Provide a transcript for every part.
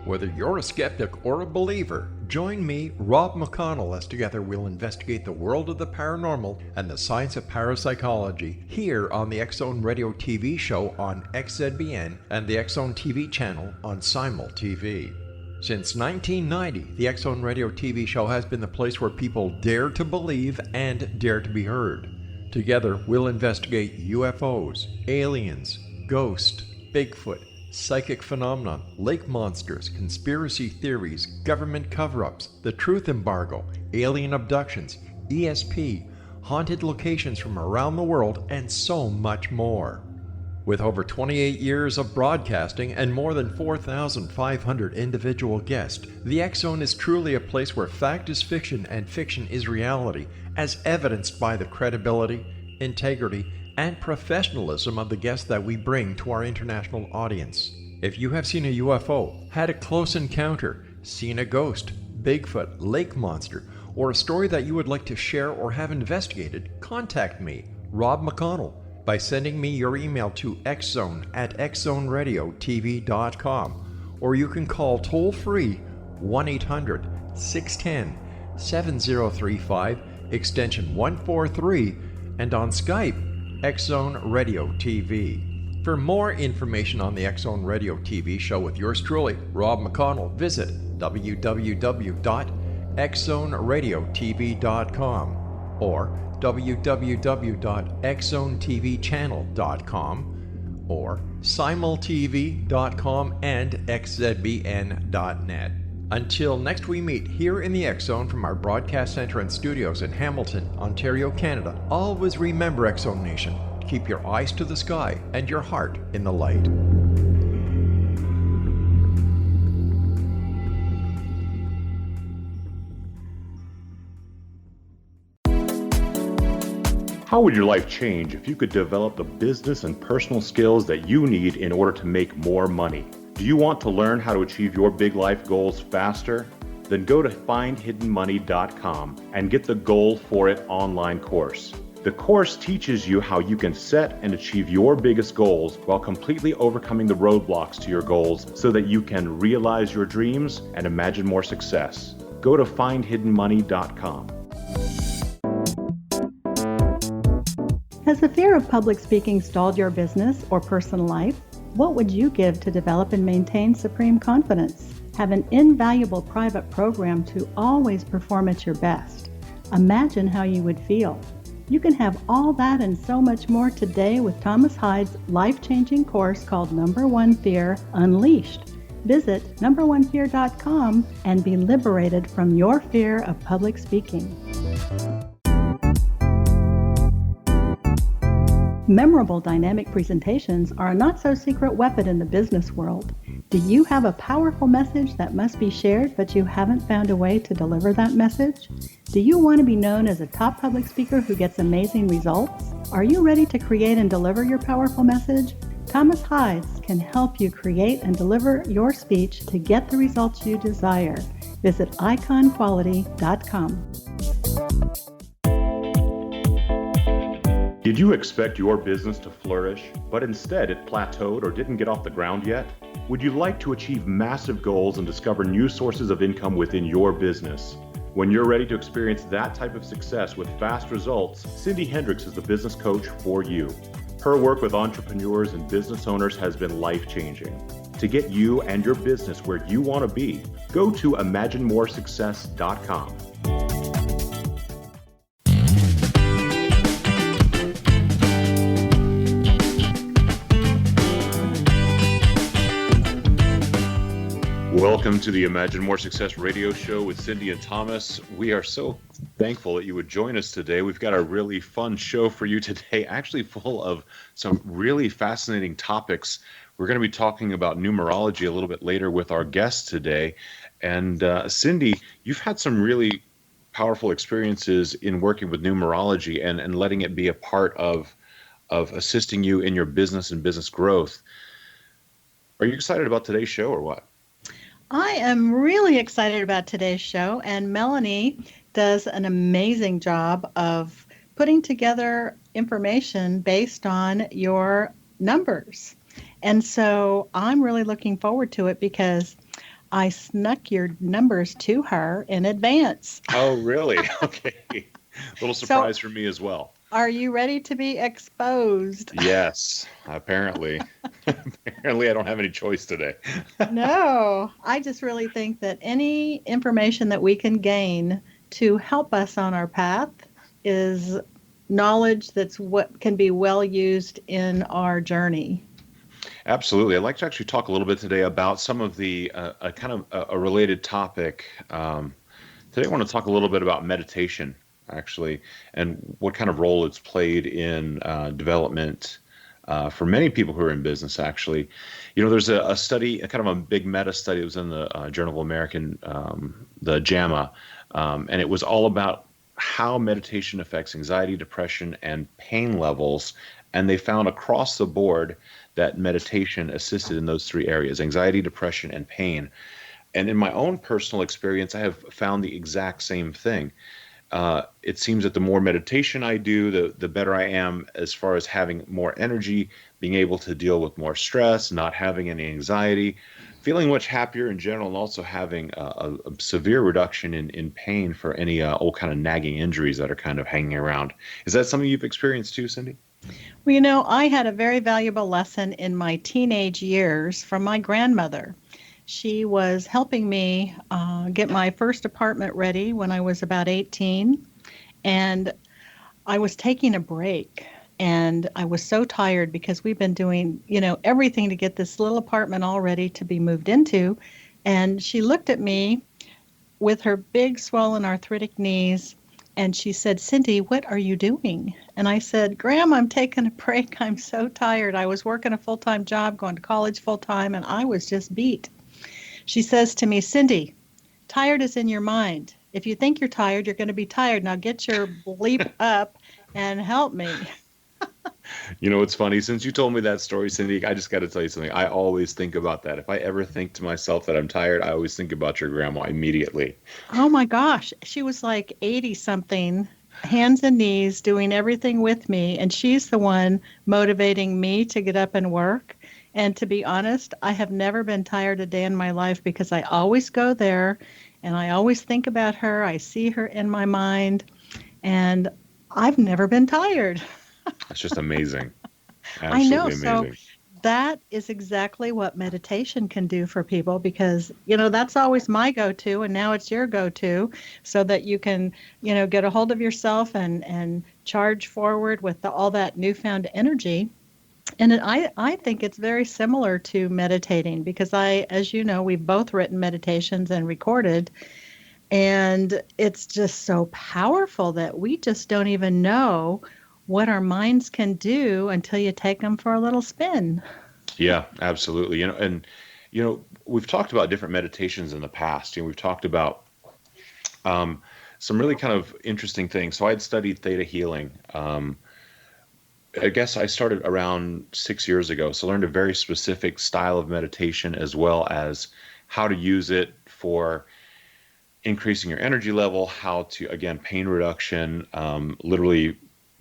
Whether you're a skeptic or a believer, join me, Rob McConnell, as together we'll investigate the world of the paranormal and the science of parapsychology here on the X-Zone Radio TV show on XZBN and the X-Zone TV channel on Simul TV. Since 1990, the X-Zone Radio TV show has been the place where people dare to believe and dare to be heard. Together, we'll investigate UFOs, aliens, ghosts, Bigfoot, psychic phenomena, lake monsters, conspiracy theories, government cover-ups, the truth embargo, alien abductions, ESP, haunted locations from around the world, and so much more. With over 28 years of broadcasting and more than 4,500 individual guests, the X-Zone is truly a place where fact is fiction and fiction is reality, as evidenced by the credibility, integrity, and professionalism of the guests that we bring to our international audience. If you have seen a UFO, had a close encounter, seen a ghost, Bigfoot, lake monster, or a story that you would like to share or have investigated, contact me, Rob McConnell, by sending me your email to xzone@xzoneradiotv.com, or you can call toll-free 1-800-610-7035, extension 143, and on Skype, X-Zone Radio TV. For more information on the X-Zone Radio TV show with yours truly, Rob McConnell, visit www.xzoneradiotv.com or www.xzonetvchannel.com or simultv.com and xzbn.net. Until next we meet here in the X-Zone from our broadcast center and studios in Hamilton, Ontario, Canada, always remember, X-Zone Nation, keep your eyes to the sky and your heart in the light. How would your life change if you could develop the business and personal skills that you need in order to make more money? Do you want to learn how to achieve your big life goals faster? Then go to findhiddenmoney.com and get the Goal for It online course. The course teaches you how you can set and achieve your biggest goals while completely overcoming the roadblocks to your goals so that you can realize your dreams and imagine more success. Go to findhiddenmoney.com. Has the fear of public speaking stalled your business or personal life? What would you give to develop and maintain supreme confidence? Have an invaluable private program to always perform at your best. Imagine how you would feel. You can have all that and so much more today with Thomas Hyde's life-changing course called Number One Fear Unleashed. Visit numberonefear.com and be liberated from your fear of public speaking. Memorable dynamic presentations are a not-so-secret weapon in the business world. Do you have a powerful message that must be shared, but you haven't found a way to deliver that message? Do you want to be known as a top public speaker who gets amazing results? Are you ready to create and deliver your powerful message? Thomas Hydes can help you create and deliver your speech to get the results you desire. Visit iconquality.com. Did you expect your business to flourish, but instead it plateaued or didn't get off the ground yet? Would you like to achieve massive goals and discover new sources of income within your business? When you're ready to experience that type of success with fast results, Cindy Hendricks is the business coach for you. Her work with entrepreneurs and business owners has been life-changing. To get you and your business where you want to be, go to imaginemoresuccess.com. Welcome to the Imagine More Success radio show with Cindy and Thomas. We are so thankful that you would join us today. We've got a really fun show for you today, actually full of some really fascinating topics. We're going to be talking about numerology a little bit later with our guest today. And Cindy, you've had some really powerful experiences in working with numerology and letting it be a part of assisting you in your business and business growth. Are you excited about today's show or what? I am really excited about today's show, and Melanie does an amazing job of putting together information based on your numbers. And so I'm really looking forward to it because I snuck your numbers to her in advance. Oh, really? Okay. Little So, surprise for me as well. are you ready to be exposed? Yes, apparently. Apparently, I don't have any choice today. No, I just really think that any information that we can gain to help us on our path is knowledge that's what can be well used in our journey. Absolutely. I'd like to actually talk a little bit today about some of the a kind of a related topic. Today, I want to talk a little bit about meditation, actually, and what kind of role it's played in development for many people who are in business, actually. There's a study, a kind of a big meta study. It was in the Journal of American, the JAMA, and it was all about how meditation affects anxiety, depression, and pain levels. And they found across the board that meditation assisted in those three areas: anxiety, depression, and pain. And in my own personal experience, I have found the exact same thing. It seems that the more meditation I do, the better I am as far as having more energy, being able to deal with more stress, not having any anxiety, feeling much happier in general, and also having a severe reduction in pain for any old kind of nagging injuries that are kind of hanging around. Is that something you've experienced too, Cindy? Well, I had a very valuable lesson in my teenage years from my grandmother. She was helping me get my first apartment ready when I was about 18, and I was taking a break. And I was so tired because we've been doing, everything to get this little apartment all ready to be moved into. And she looked at me with her big, swollen, arthritic knees, and she said, "Cindy, what are you doing?" And I said, "Grandma, I'm taking a break. I'm so tired. I was working a full-time job, going to college full-time, and I was just beat." She says to me, "Cindy, tired is in your mind. If you think you're tired, you're going to be tired. Now get your bleep up and help me." It's funny. Since you told me that story, Cindy, I just got to tell you something. I always think about that. If I ever think to myself that I'm tired, I always think about your grandma immediately. Oh my gosh. She was like 80 something, hands and knees, doing everything with me. And she's the one motivating me to get up and work. And to be honest, I have never been tired a day in my life because I always go there and I always think about her. I see her in my mind, and I've never been tired. It's just amazing. I know. Absolutely So amazing. that is exactly what meditation can do for people because, that's always my go-to, and now it's your go-to, so that you can, get a hold of yourself and charge forward with all that newfound energy. And I think it's very similar to meditating because as you know, we've both written meditations and recorded, and it's just so powerful that we just don't even know what our minds can do until you take them for a little spin. Yeah, absolutely. We've talked about different meditations in the past. We've talked about some really kind of interesting things. So I had studied theta healing. I guess I started around 6 years ago. So I learned a very specific style of meditation as well as how to use it for increasing your energy level, how to, again, pain reduction, literally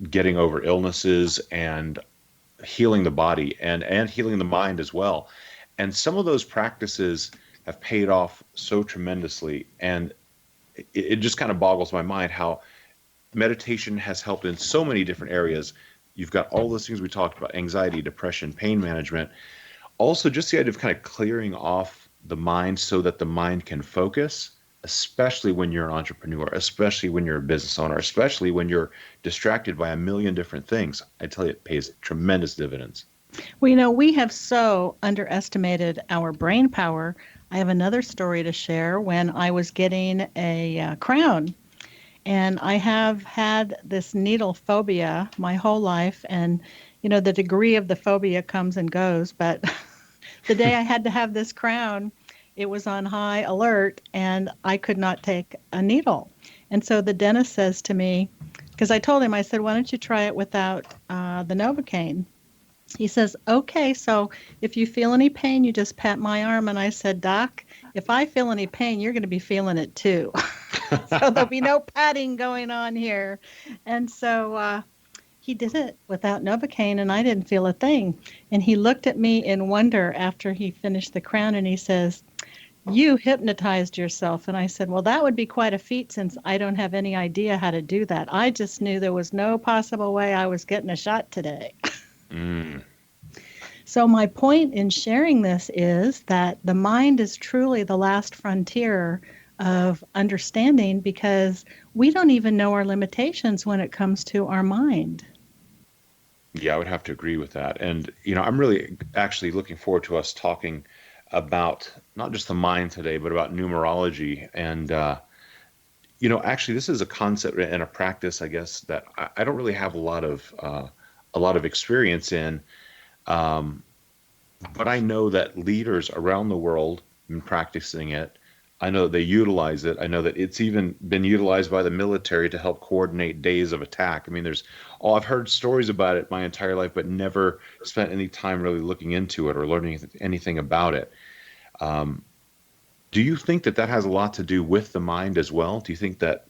getting over illnesses and healing the body and healing the mind as well. And some of those practices have paid off so tremendously. And it just kind of boggles my mind how meditation has helped in so many different areas. You've got all those things we talked about: anxiety, depression, pain management. Also, just the idea of kind of clearing off the mind so that the mind can focus, especially when you're an entrepreneur, especially when you're a business owner, especially when you're distracted by a million different things. I tell you, it pays tremendous dividends. Well, we have so underestimated our brain power. I have another story to share. When I was getting a crown, and I have had this needle phobia my whole life, and the degree of the phobia comes and goes, but the day I had to have this crown, it was on high alert, and I could not take a needle. And so the dentist says to me, because I told him, I said, "Why don't you try it without the Novocaine?" He says, "Okay, so if you feel any pain, you just pat my arm." And I said, "Doc, if I feel any pain, you're going to be feeling it too." So there'll be no patting going on here. And so he did it without Novocaine, and I didn't feel a thing. And he looked at me in wonder after he finished the crown, and he says, you hypnotized yourself. And I said, well, that would be quite a feat since I don't have any idea how to do that. I just knew there was no possible way I was getting a shot today. Mm. So my point in sharing this is that the mind is truly the last frontier of understanding, because we don't even know our limitations when it comes to our mind. Yeah, I would have to agree with that. And, I'm really actually looking forward to us talking about not just the mind today, but about numerology. And, actually, this is a concept and a practice, I guess, that I don't really have a lot of experience in. But I know that leaders around the world have been practicing it. I know that they utilize it. I know that it's even been utilized by the military to help coordinate days of attack. I mean, I've heard stories about it my entire life, but never spent any time really looking into it or learning anything about it. Do you think that has a lot to do with the mind as well? Do you think that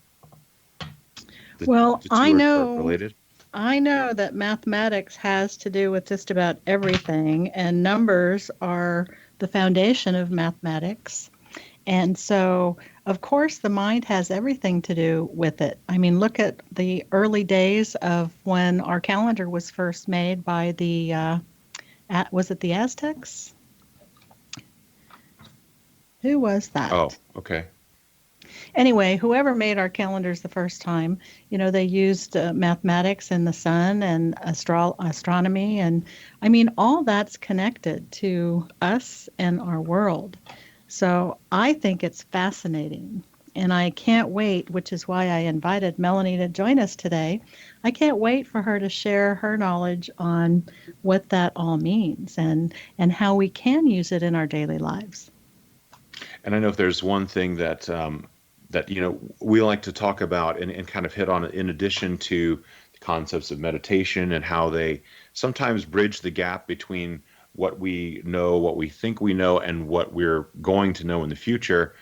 Well, the two are related? I know that mathematics has to do with just about everything, and numbers are the foundation of mathematics. And so, of course, the mind has everything to do with it. I mean, look at the early days of when our calendar was first made by was it the Aztecs? Who was that? Oh, okay. Anyway, whoever made our calendars the first time, they used mathematics and the sun and astronomy. And I mean, all that's connected to us and our world. So I think it's fascinating. And I can't wait, which is why I invited Melanie to join us today. I can't wait for her to share her knowledge on what that all means and how we can use it in our daily lives. And I know if there's one thing that we like to talk about and kind of hit on, in addition to the concepts of meditation and how they sometimes bridge the gap between what we know, what we think we know, and what we're going to know in the future.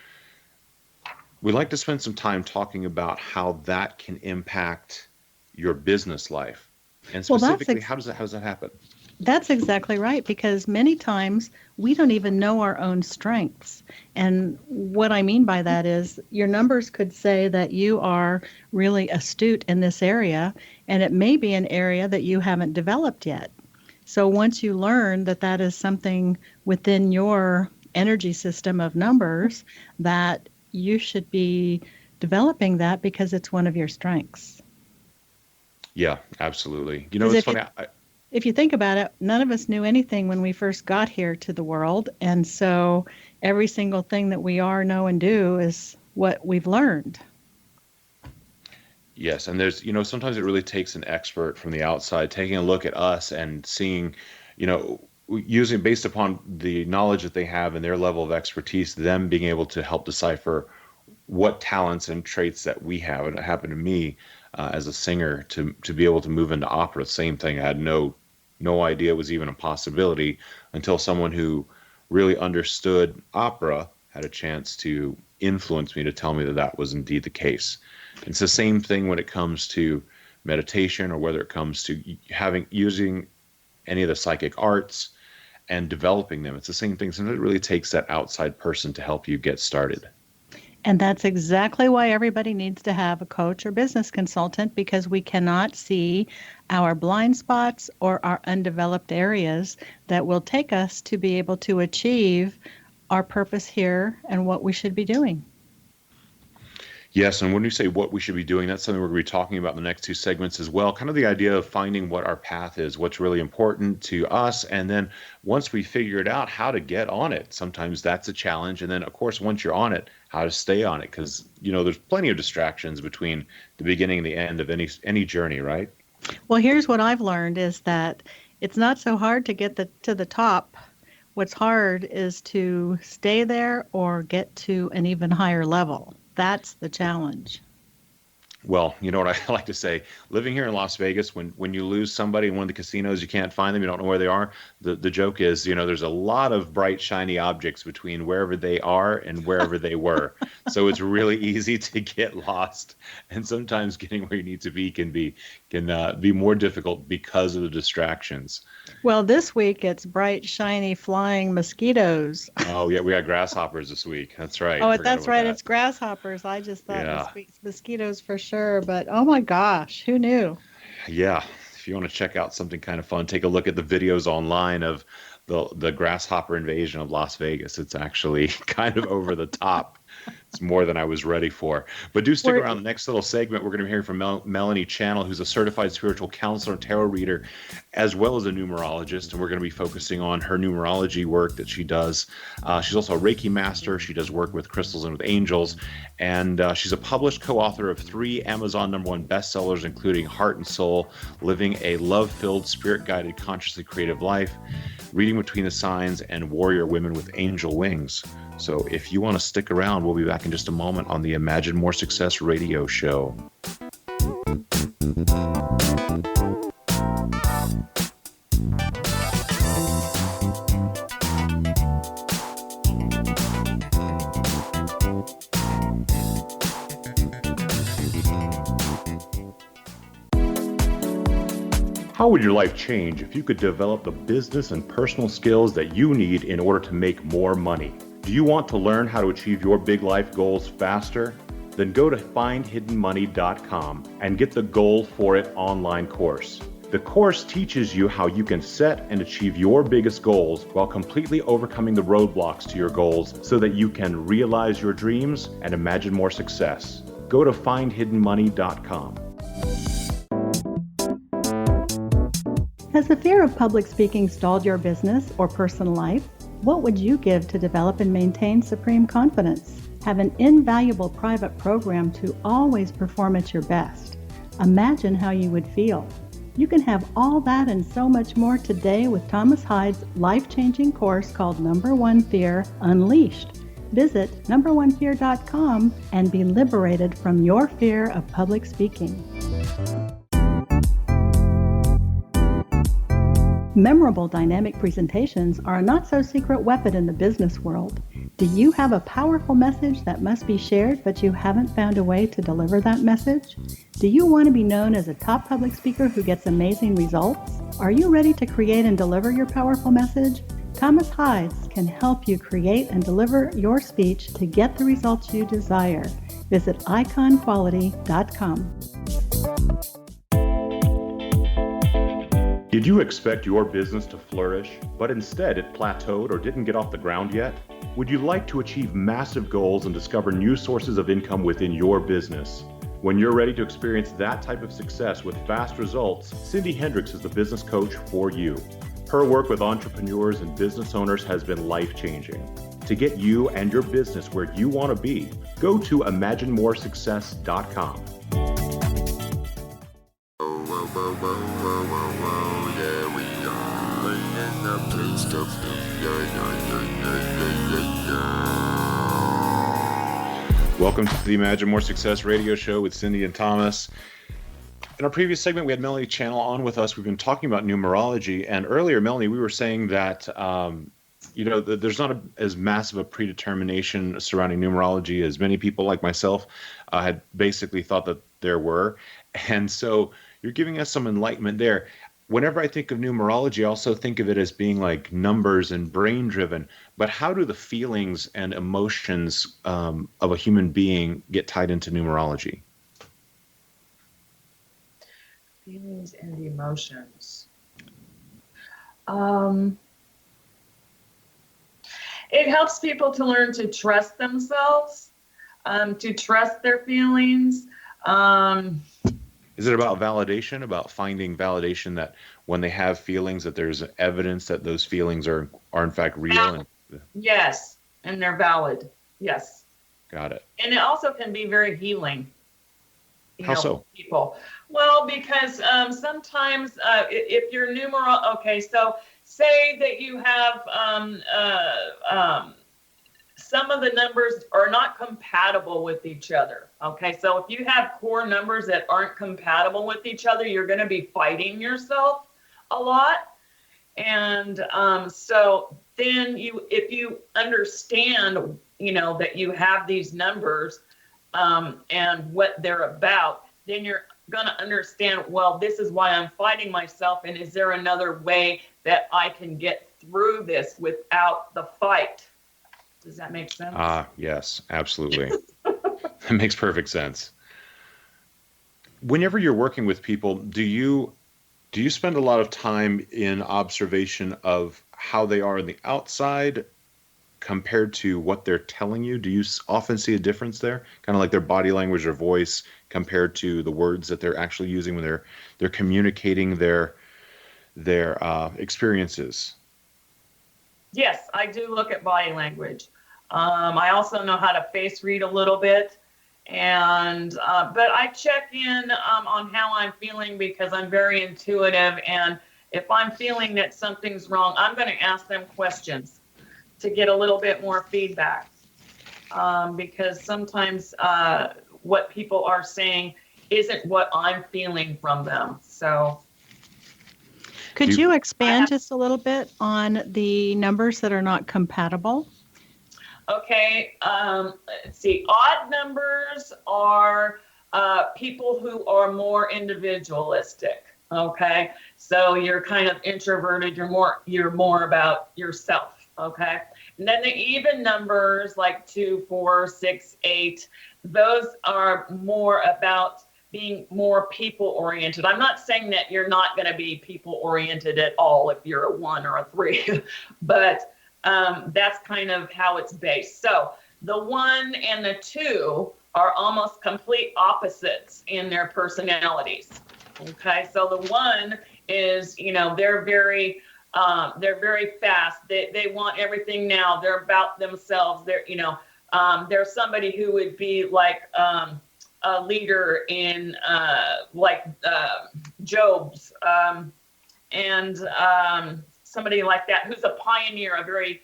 We like to spend some time talking about how that can impact your business life, and specifically, how does that happen? That's exactly right, because many times we don't even know our own strengths. And what I mean by that is your numbers could say that you are really astute in this area, and it may be an area that you haven't developed yet. So once you learn that that is something within your energy system of numbers, that you should be developing that because it's one of your strengths. Yeah, absolutely. It's funny. If you think about it, none of us knew anything when we first got here to the world. And so every single thing that we are, know, and do is what we've learned. Yes, and there's, sometimes it really takes an expert from the outside taking a look at us and seeing, using based upon the knowledge that they have and their level of expertise, them being able to help decipher what talents and traits that we have. And it happened to me as a singer to be able to move into opera. Same thing. I had no idea it was even a possibility until someone who really understood opera had a chance to influence me to tell me that was indeed the case. It's the same thing when it comes to meditation, or whether it comes to using any of the psychic arts and developing them. It's the same thing. Sometimes it really takes that outside person to help you get started. And that's exactly why everybody needs to have a coach or business consultant, because we cannot see our blind spots or our undeveloped areas that will take us to be able to achieve our purpose here and what we should be doing. Yes, and when you say what we should be doing, that's something we're going to be talking about in the next two segments as well. Kind of the idea of finding what our path is, what's really important to us, and then once we figure it out, how to get on it. Sometimes that's a challenge, and then, of course, once you're on it, how to stay on it, because, there's plenty of distractions between the beginning and the end of any journey, right? Well, here's what I've learned is that it's not so hard to get to the top. What's hard is to stay there or get to an even higher level. That's the challenge. Well, you know what I like to say, living here in Las Vegas, when you lose somebody in one of the casinos, you can't find them, you don't know where they are. The joke is, there's a lot of bright, shiny objects between wherever they are and wherever they were. So it's really easy to get lost. And sometimes getting where you need to be can be more difficult because of the distractions. Well, this week it's bright, shiny, flying mosquitoes. Oh yeah, we got grasshoppers this week. That's right. Oh, Forgot that's about right. that. It's grasshoppers. I just thought this Yeah. week's mosquitoes for sure. But oh my gosh, who knew? Yeah. If you want to check out something kind of fun, take a look at the videos online of the grasshopper invasion of Las Vegas. It's actually kind of over the top. It's more than I was ready for. But do stick We're, around. The next little segment, we're going to be hearing from Melanie Channell, who's a certified spiritual counselor and tarot reader, as well as a numerologist. And we're going to be focusing on her numerology work that she does. She's also a Reiki Master. She does work with crystals and with angels. And she's a published co-author of 3 Amazon #1 bestsellers, including Heart and Soul, Living a Love-Filled, Spirit-Guided, Consciously Creative Life, Reading Between the Signs, and Warrior Women with Angel Wings. So if you want to stick around, we'll be back in just a moment on the Imagine More Success radio show. How would your life change if you could develop the business and personal skills that you need in order to make more money? Do you want to learn how to achieve your big life goals faster? Then go to findhiddenmoney.com and get the Goal for It online course. The course teaches you how you can set and achieve your biggest goals while completely overcoming the roadblocks to your goals so that you can realize your dreams and imagine more success. Go to findhiddenmoney.com. Has the fear of public speaking stalled your business or personal life? What would you give to develop and maintain supreme confidence? Have an invaluable private program to always perform at your best. Imagine how you would feel. You can have all that and so much more today with Thomas Hyde's life-changing course called Number One Fear Unleashed. Visit numberonefear.com and be liberated from your fear of public speaking. Memorable dynamic presentations are a not-so-secret weapon in the business world. Do you have a powerful message that must be shared, but you haven't found a way to deliver that message? Do you want to be known as a top public speaker who gets amazing results? Are you ready to create and deliver your powerful message? Thomas Hydes can help you create and deliver your speech to get the results you desire. Visit iconquality.com. Did you expect your business to flourish, but instead it plateaued or didn't get off the ground yet? Would you like to achieve massive goals and discover new sources of income within your business? When you're ready to experience that type of success with fast results, Cindy Hendricks is the business coach for you. Her work with entrepreneurs and business owners has been life-changing. To get you and your business where you want to be, go to imaginemoresuccess.com. Welcome to the Imagine More Success radio show with Cindy and Thomas. In our previous segment, we had Melanie Channell on with us. We've been talking about numerology, and earlier, Melanie, we were saying that there's not as massive a predetermination surrounding numerology as many people like myself had basically thought that there were, and so you're giving us some enlightenment there. Whenever I think of numerology, I also think of it as being like numbers and brain driven. But how do the feelings and emotions of a human being get tied into numerology? Feelings and emotions. It helps people to learn to trust themselves, to trust their feelings. Is it about validation, about finding validation that when they have feelings that there's evidence that those feelings are in fact real? Yes, and they're valid. Yes. Got it. And it also can be very healing. How so? People. Well, because sometimes if you're okay, so say that you have some of the numbers are not compatible with each other. Okay, so if you have core numbers that aren't compatible with each other, you're going to be fighting yourself a lot. And so then if you understand, that you have these numbers and what they're about, then you're going to understand, well, this is why I'm fighting myself. And is there another way that I can get through this without the fight? Does that make sense? Yes, absolutely. That makes perfect sense. Whenever you're working with people, do you spend a lot of time in observation of how they are on the outside compared to what they're telling you? Do you often see a difference there? Kind of like their body language or voice compared to the words that they're actually using when they're communicating their experiences? Yes, I do look at body language. I also know how to face read a little bit. And but I check in on how I'm feeling because I'm very intuitive. And if I'm feeling that something's wrong, I'm going to ask them questions to get a little bit more feedback. Because sometimes what people are saying isn't what I'm feeling from them. So could you expand just a little bit on the numbers that are not compatible? Okay, let's see. Odd numbers are people who are more individualistic. Okay, so you're kind of introverted. You're more about yourself. Okay, and then the even numbers like 2, 4, 6, 8. Those are more about being more people oriented. I'm not saying that you're not going to be people oriented at all if you're a 1 or a 3, but that's kind of how it's based. So the 1 and the 2 are almost complete opposites in their personalities. Okay, so the 1 is, they're very fast. They want everything now. They're about themselves. They're somebody who would be like a leader in Job's and somebody like that who's a pioneer, a very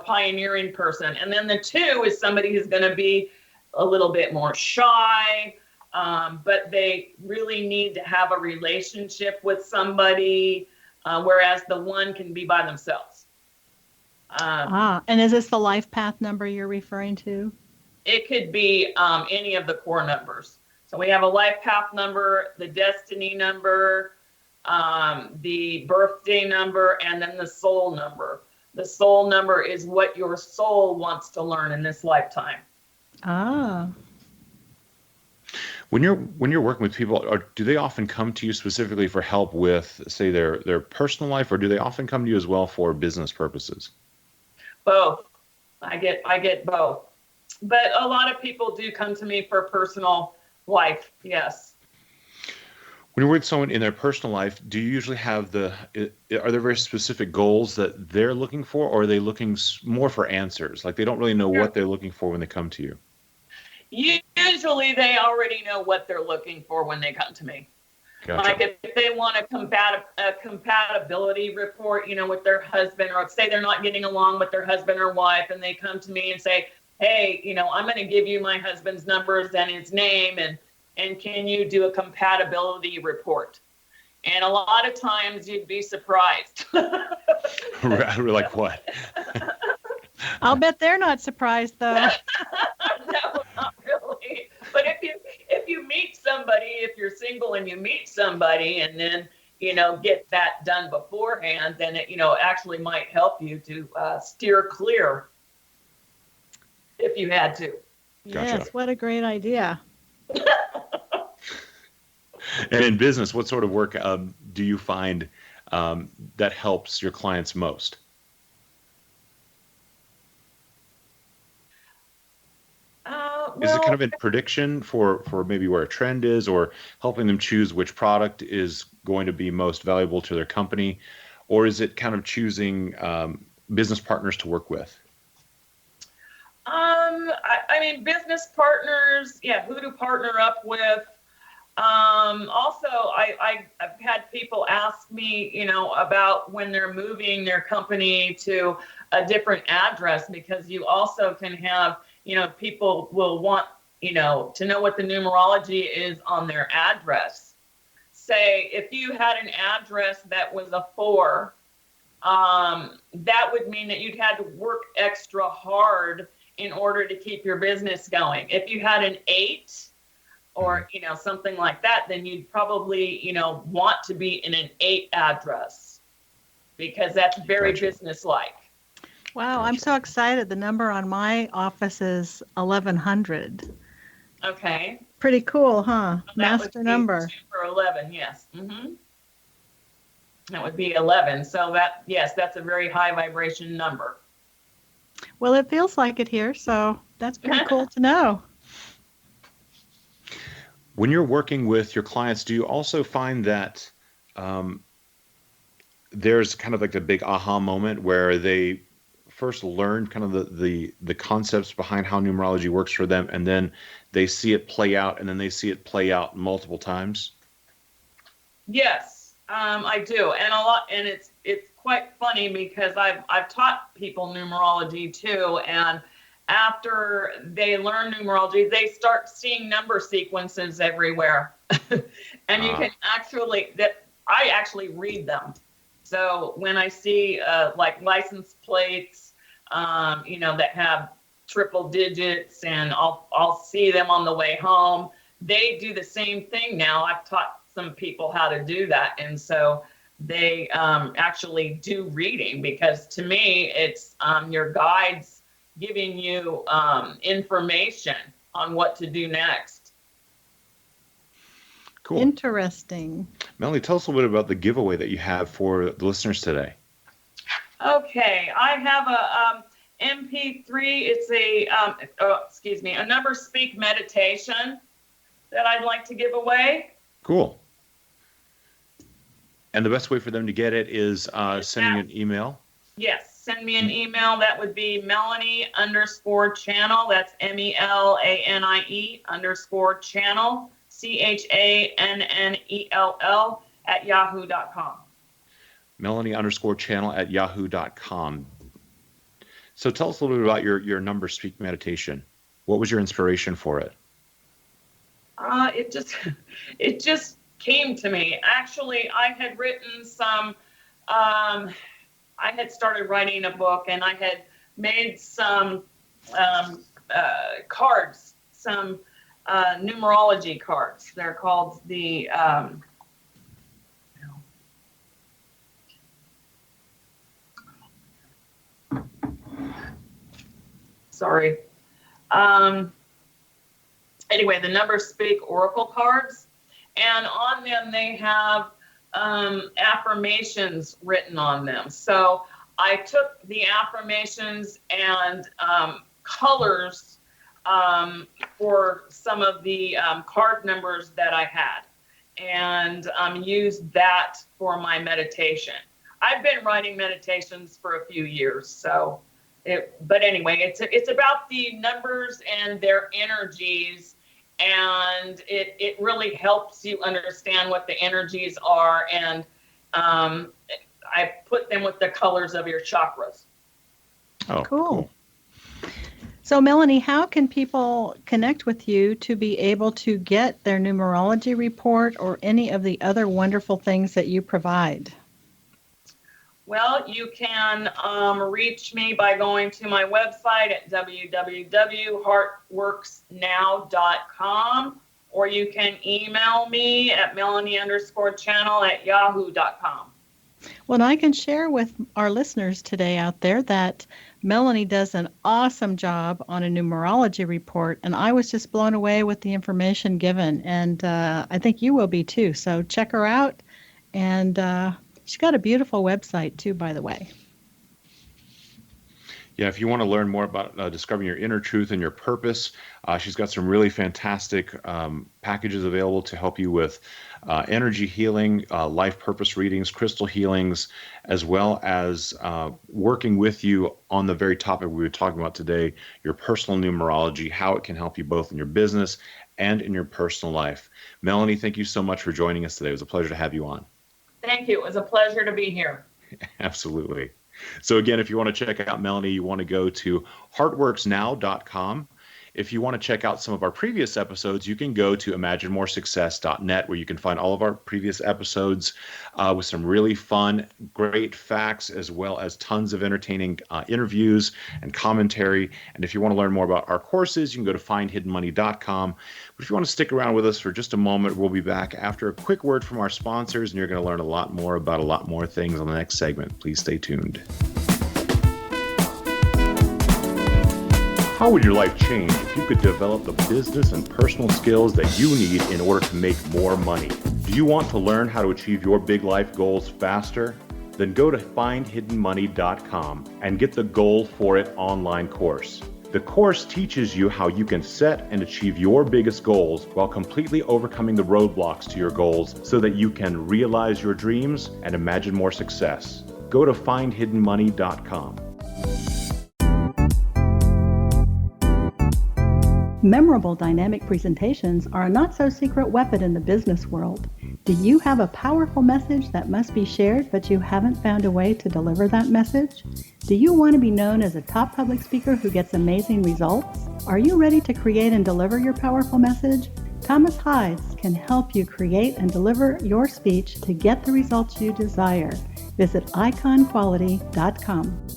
pioneering person. And then the 2 is somebody who's going to be a little bit more shy, but they really need to have a relationship with somebody, whereas the 1 can be by themselves. And is this the life path number you're referring to? It could be any of the core numbers. So we have a life path number, the destiny number, the birthday number, and then the soul number. The soul number is what your soul wants to learn in this lifetime. When you're working with people, do they often come to you specifically for help with, say, their personal life, or do they often come to you as well for business purposes? Both. I get both. But a lot of people do come to me for personal life, yes. When you're with someone in their personal life, do you usually have are there very specific goals that they're looking for, or are they looking more for answers? Like they don't really know what they're looking for when they come to you? Usually they already know what they're looking for when they come to me. Gotcha. Like if they want a compatibility report, with their husband, or say they're not getting along with their husband or wife, and they come to me and say, hey, I'm going to give you my husband's numbers and his name, and can you do a compatibility report? And a lot of times you'd be surprised. Like what? I'll bet they're not surprised, though. No, not really. But if you meet somebody, if you're single and you meet somebody and then, get that done beforehand, then it, actually might help you to steer clear if you had to. Yes, gotcha. What a great idea. And in business, what sort of work do you find that helps your clients most? Is it kind of in prediction for maybe where a trend is, or helping them choose which product is going to be most valuable to their company? Or is it kind of choosing business partners to work with? I mean, business partners, who to partner up with. Also, I've had people ask me, about when they're moving their company to a different address, because you also can have, people will want, to know what the numerology is on their address. Say, if you had an address that was a 4, that would mean that you'd had to work extra hard in order to keep your business going. If you had an 8, or, something like that, then you'd probably, want to be in an 8 address, because that's very Gotcha. businesslike. Wow, I'm so excited. The number on my office is 1100. Okay. Pretty cool, huh? So that Master would be number. 2 for 11, yes. That would be 11. So that's a very high vibration number. Well, it feels like it here, so that's pretty cool to know. When you're working with your clients, do you also find that there's kind of like a big aha moment where they first learn kind of the concepts behind how numerology works for them, and then they see it play out, and then they see it play out multiple times? Yes, I do, and it's quite funny because I've taught people numerology too, and after they learn numerology, they start seeing number sequences everywhere, and you can I actually read them. So when I see like license plates, that have triple digits, and I'll see them on the way home. They do the same thing now. I've taught some people how to do that, and so they actually do reading, because to me it's your guides giving you information on what to do next. Cool. Interesting. Melanie, tell us a little bit about the giveaway that you have for the listeners today. Okay, I have a MP3. It's a number speak meditation that I'd like to give away. Cool. And the best way for them to get it is sending you an email? Yes, send me an email. That would be Melanie_Channell. That's MELANIE _Channel, CHANNELL @yahoo.com. Melanie_Channell @yahoo.com. So tell us a little bit about your number speak meditation. What was your inspiration for it? It just came to me. Actually, I had written some, I had started writing a book, and I had made some cards, some numerology cards. They're called the sorry. Anyway, the number speak oracle cards, and on them they have affirmations written on them. So I took the affirmations and colors for some of the card numbers that I had, and used that for my meditation. I've been writing meditations for a few years, so but anyway, it's about the numbers and their energies, and it really helps you understand what the energies are, and I put them with the colors of your chakras. Oh, cool. So Melanie, how can people connect with you to be able to get their numerology report or any of the other wonderful things that you provide? Well, you can reach me by going to my website at www.heartworksnow.com, or you can email me at Melanie_Channell @yahoo.com. Well, and I can share with our listeners today out there that Melanie does an awesome job on a numerology report, and I was just blown away with the information given, and I think you will be too. So check her out, and she's got a beautiful website too, by the way. Yeah, if you want to learn more about discovering your inner truth and your purpose, she's got some really fantastic packages available to help you with energy healing, life purpose readings, crystal healings, as well as working with you on the very topic we were talking about today, your personal numerology, how it can help you both in your business and in your personal life. Melanie, thank you so much for joining us today. It was a pleasure to have you on. Thank you. It was a pleasure to be here. Absolutely. So again, if you want to check out Melanie, you want to go to heartworksnow.com. If you want to check out some of our previous episodes, you can go to imaginemoresuccess.net, where you can find all of our previous episodes with some really fun, great facts, as well as tons of entertaining interviews and commentary. And if you want to learn more about our courses, you can go to findhiddenmoney.com. But if you want to stick around with us for just a moment, we'll be back after a quick word from our sponsors, and you're going to learn a lot more about a lot more things on the next segment. Please stay tuned. How would your life change if you could develop the business and personal skills that you need in order to make more money? Do you want to learn how to achieve your big life goals faster? Then go to findhiddenmoney.com and get the Goal for It online course. The course teaches you how you can set and achieve your biggest goals while completely overcoming the roadblocks to your goals so that you can realize your dreams and imagine more success. Go to findhiddenmoney.com. Memorable dynamic presentations are a not-so-secret weapon in the business world. Do you have a powerful message that must be shared, but you haven't found a way to deliver that message? Do you want to be known as a top public speaker who gets amazing results? Are you ready to create and deliver your powerful message? Thomas Hides can help you create and deliver your speech to get the results you desire. Visit iconquality.com.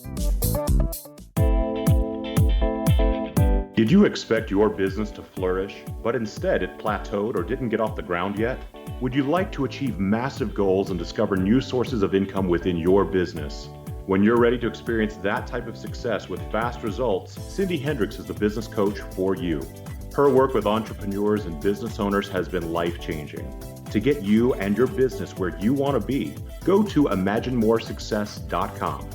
Did you expect your business to flourish, but instead it plateaued or didn't get off the ground yet? Would you like to achieve massive goals and discover new sources of income within your business? When you're ready to experience that type of success with fast results, Cindy Hendricks is the business coach for you. Her work with entrepreneurs and business owners has been life-changing. To get you and your business where you want to be, go to imaginemoresuccess.com.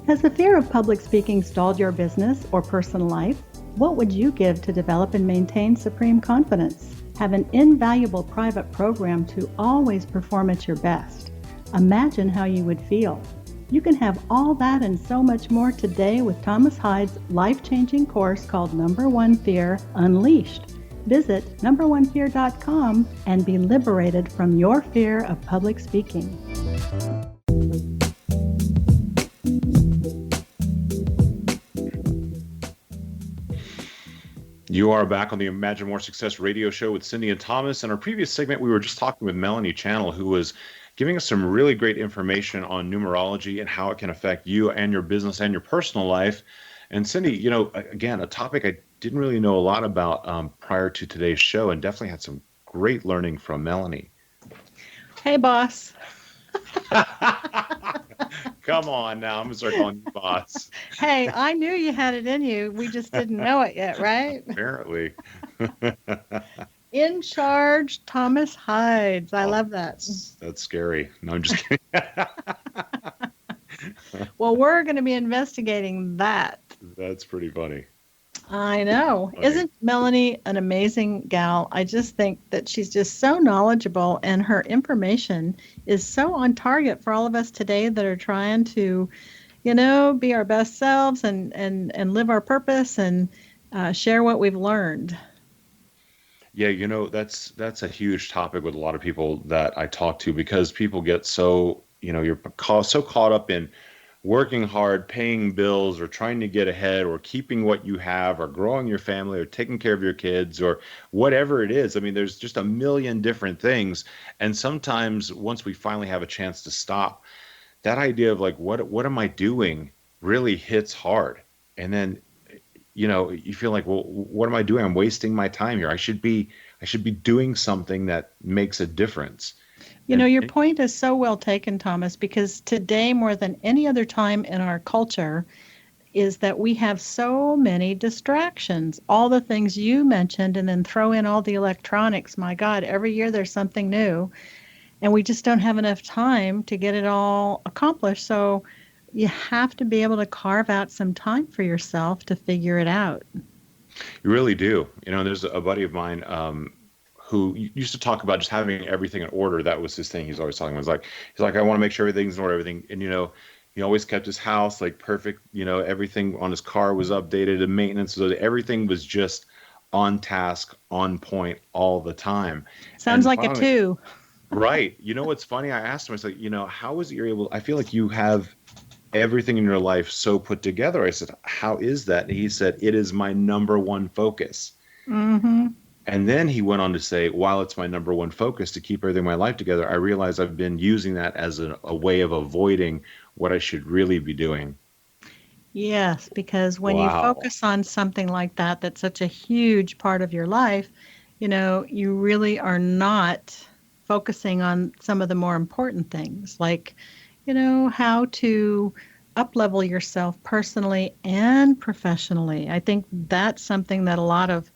Has the fear of public speaking stalled your business or personal life? What would you give to develop and maintain supreme confidence? Have an invaluable private program to always perform at your best. Imagine how you would feel. You can have all that and so much more today with Thomas Hides' life-changing course called Number One Fear Unleashed. Visit numberonefear.com and be liberated from your fear of public speaking. You are back on the Imagine More Success radio show with Cindy and Thomas. In our previous segment, we were just talking with Melanie Channell, who was giving us some really great information on numerology and how it can affect you and your business and your personal life. And Cindy, again, a topic I didn't really know a lot about prior to today's show, and definitely had some great learning from Melanie. Hey, boss. Come on now, I'm going to start calling you boss. Hey, I knew you had it in you. We just didn't know it yet, right? Apparently. In charge, Thomas Hides. I love that. That's scary. No, I'm just kidding. Well, we're going to be investigating that. That's pretty funny. I know. Funny. Isn't Melanie an amazing gal? I just think that she's just so knowledgeable, and her information is so on target for all of us today that are trying to, be our best selves and live our purpose and share what we've learned. Yeah, that's a huge topic with a lot of people that I talk to, because people get so, you're so caught up in working hard, paying bills, or trying to get ahead, or keeping what you have, or growing your family, or taking care of your kids, or whatever it is. I mean, there's just a million different things. And sometimes once we finally have a chance to stop, that idea of like, what am I doing really hits hard. And then, you feel like, well, what am I doing? I'm wasting my time here. I should be doing something that makes a difference. Your point is so well taken, Thomas, because today, more than any other time in our culture, is that we have so many distractions. All the things you mentioned, and then throw in all the electronics. My God, every year there's something new, and we just don't have enough time to get it all accomplished. So you have to be able to carve out some time for yourself to figure it out. You really do. There's a buddy of mine who used to talk about just having everything in order. That was his thing. He's always talking about. He's like, I want to make sure everything's in order, everything. And, he always kept his house like perfect. Everything on his car was updated, and maintenance. So everything was just on task, on point all the time. Sounds like a two. Right. What's funny? I asked him, I was like, how is it you're able, I feel like you have everything in your life so put together. I said, how is that? And he said, it is my number one focus. Mm-hmm. And then he went on to say, while it's my number one focus to keep everything in my life together, I realize I've been using that as a way of avoiding what I should really be doing. Yes, because when you Wow. focus on something like that, that's such a huge part of your life, you really are not focusing on some of the more important things, like, how to up-level yourself personally and professionally. I think that's something that a lot of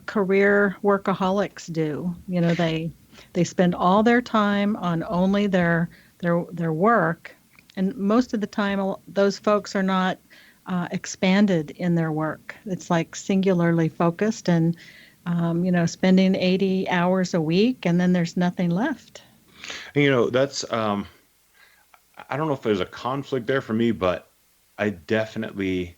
career workaholics do. They spend all their time on only their work, and most of the time those folks are not expanded in their work. It's like singularly focused, and spending 80 hours a week, and then there's nothing left. That's I don't know if there's a conflict there for me, but I definitely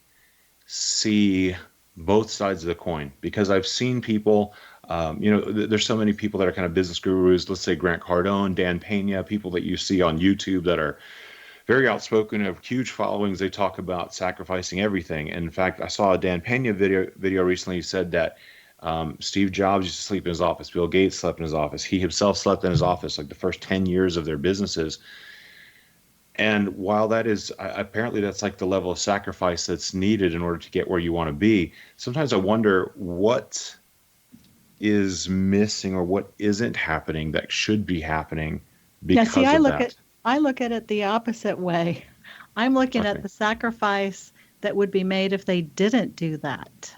see both sides of the coin, because I've seen people, there's so many people that are kind of business gurus, let's say Grant Cardone, Dan Pena, people that you see on YouTube that are very outspoken, have huge followings. They talk about sacrificing everything. And in fact, I saw a Dan Pena video recently. He said that Steve Jobs used to sleep in his office. Bill Gates slept in his office. He himself slept in his office like the first 10 years of their businesses. And while that is, apparently that's like the level of sacrifice that's needed in order to get where you want to be, sometimes I wonder what is missing or what isn't happening that should be happening because Yeah, see, of that. I look at it the opposite way. I'm looking at Okay. the sacrifice that would be made if they didn't do that.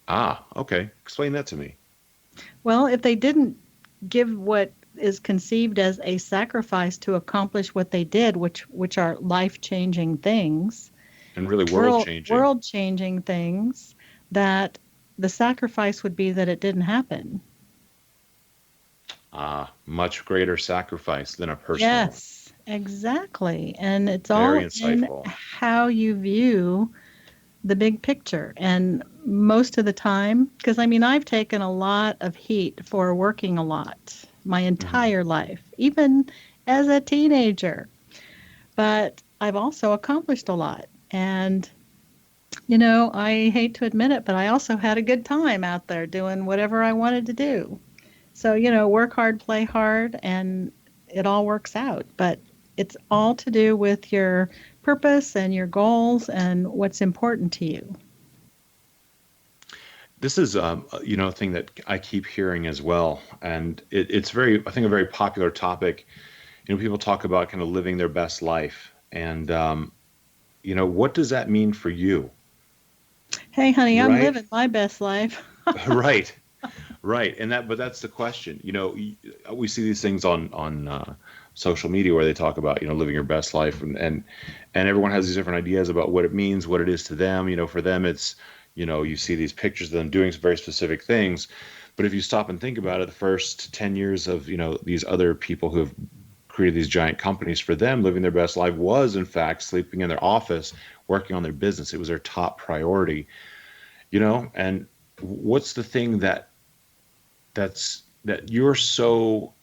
Ah, okay. Explain that to me. Well, if they didn't give what is conceived as a sacrifice to accomplish what they did, which are life-changing things, And really world changing. world-changing things, that the sacrifice would be that it didn't happen. Ah, much greater sacrifice than a personal. Yes, exactly. And it's Very all in insightful. how you view the big picture. And most of the time, because I've taken a lot of heat for working a lot my entire life, even as a teenager. But I've also accomplished a lot. And, I hate to admit it, but I also had a good time out there doing whatever I wanted to do. So, work hard, play hard, and it all works out. But it's all to do with your purpose and your goals and what's important to you. This is, a thing that I keep hearing as well, and it's I think, a very popular topic. People talk about kind of living their best life, and what does that mean for you? Hey, honey, I'm Right? living my best life. Right, right, but that's the question. We see these things on social media where they talk about living your best life, and everyone has these different ideas about what it means, what it is to them. For them, it's you see these pictures of them doing some very specific things. But if you stop and think about it, the first 10 years of, these other people who have created these giant companies, for them, living their best life was, in fact, sleeping in their office, working on their business. It was their top priority, and what's the thing that you're so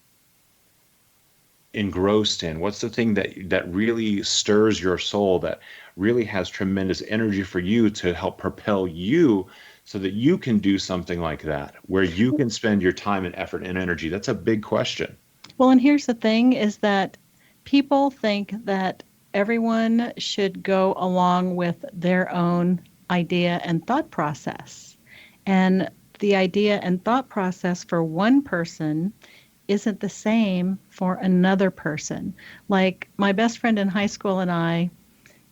engrossed in? What's the thing that really stirs your soul, that really has tremendous energy for you to help propel you so that you can do something like that, where you can spend your time and effort and energy? That's a big question. Well, and here's the thing is that people think that everyone should go along with their own idea and thought process. And the idea and thought process for one person isn't the same for another person. Like my best friend in high school and I,